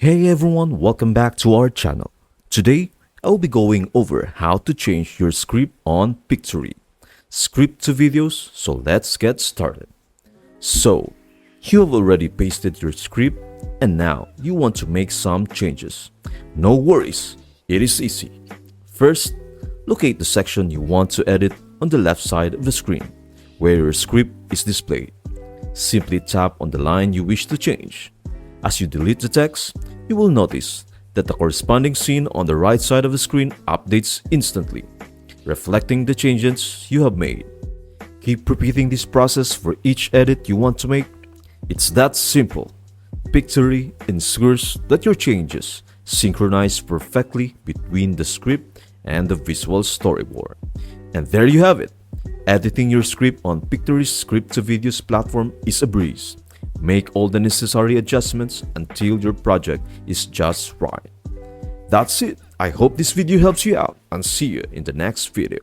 Hey everyone, welcome back to our channel. Today, I'll be going over how to change your script on Pictory. Script to videos, so let's get started. So, you have already pasted your script and now you want to make some changes. No worries, it is easy. First, locate the section you want to edit on the left side of the screen, where your script is displayed. Simply tap on the line you wish to change. As you delete the text, you will notice that the corresponding scene on the right side of the screen updates instantly, reflecting the changes you have made. Keep repeating this process for each edit you want to make. It's that simple. Pictory ensures that your changes synchronize perfectly between the script and the visual storyboard. And there you have it. Editing your script on Pictory's Script to Videos platform is a breeze. Make all the necessary adjustments until your project is just right. That's it. I hope this video helps you out and see you in the next video.